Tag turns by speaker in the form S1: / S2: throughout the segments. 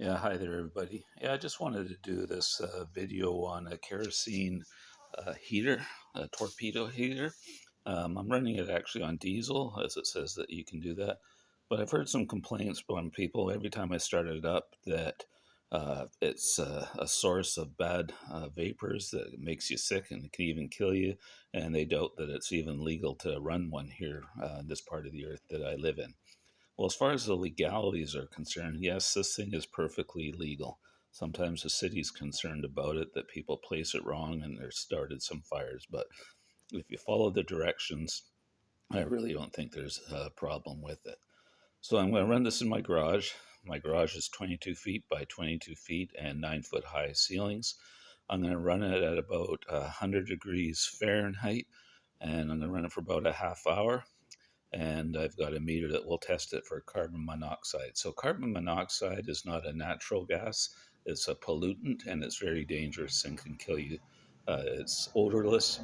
S1: Yeah, hi there, everybody. Yeah, I just wanted to do this video on a kerosene heater, a torpedo heater. I'm running it actually on diesel, as it says that you can do that. But I've heard some complaints from people every time I start it up that it's a source of bad vapors that makes you sick and it can even kill you. And they doubt that it's even legal to run one here in this part of the earth that I live in. Well, as far as the legalities are concerned, yes, this thing is perfectly legal. Sometimes the city's concerned about it, that people place it wrong and there's started some fires. But if you follow the directions, I really don't think there's a problem with it. So I'm going to run this in my garage. My garage is 22 feet by 22 feet and 9 foot high ceilings. I'm going to run it at about 100 degrees Fahrenheit, and I'm going to run it for about a half hour, and I've got a meter that will test it for carbon monoxide. So carbon monoxide is not a natural gas, it's a pollutant, and it's very dangerous and can kill you. It's odorless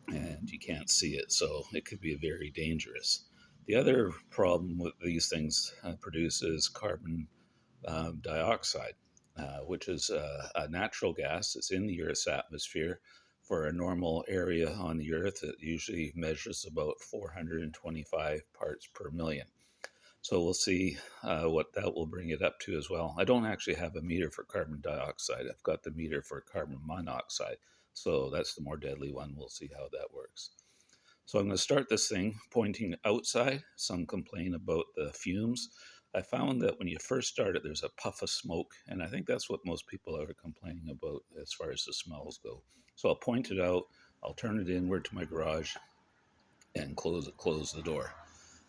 S1: and you can't see it, so it could be very dangerous. The other problem with these things produce is carbon dioxide, which is a natural gas. It's in the Earth's atmosphere. For a normal area on the Earth, it usually measures about 425 parts per million. So we'll see what that will bring it up to as well. I don't actually have a meter for carbon dioxide. I've got the meter for carbon monoxide. So that's the more deadly one. We'll see how that works. So I'm going to start this thing pointing outside. Some complain about the fumes. I found that when you first start it, there's a puff of smoke, and I think that's what most people are complaining about as far as the smells go. So I'll point it out, I'll turn it inward to my garage, and close the door.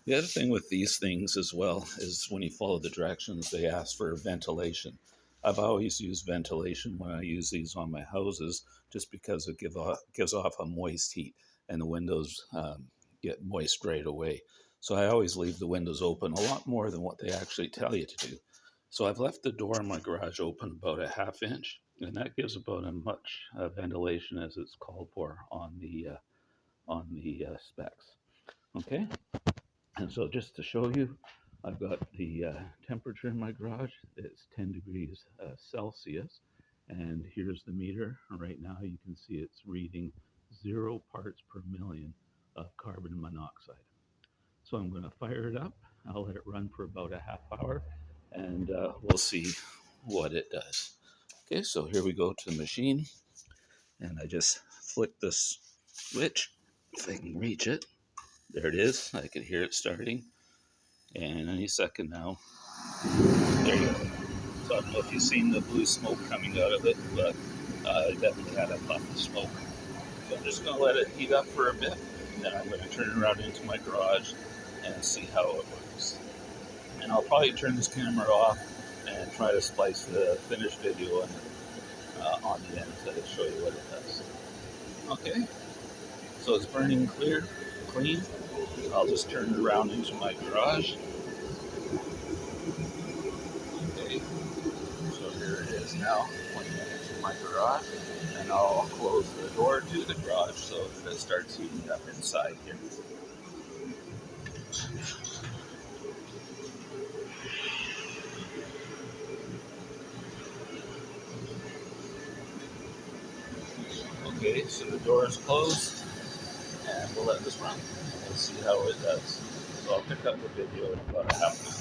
S1: The other thing with these things as well is when you follow the directions, they ask for ventilation. I've always used ventilation when I use these on my houses just because it gives off a moist heat and the windows get moist right away. So I always leave the windows open a lot more than what they actually tell you to do. So I've left the door in my garage open about a half inch, and that gives about as much ventilation as it's called for on the specs. Okay. And so just to show you, I've got the temperature in my garage. It's 10 degrees Celsius. And here's the meter. Right now you can see it's reading 0 parts per million of carbon monoxide. So I'm going to fire it up. I'll let it run for about a half hour, and we'll see what it does. Okay, so here we go to the machine. And I just flick this switch if I can reach it. There it is. I can hear it starting. And any second now, there you go. So I don't know if you've seen the blue smoke coming out of it, but it definitely had a puff of smoke. So I'm just going to let it heat up for a bit, and then I'm going to turn it around into my garage and see how it works. And I'll probably turn this camera off and try to splice the finished video on the end to show you what it does. Okay, so it's burning clean. I'll just turn it around into my garage. Okay, so here it is now, pointing into my garage, and I'll close the door to the garage so it starts heating up inside here. Okay, so the door is closed, and we'll let this run and see how it does. So I'll pick up the video in about a half an hour.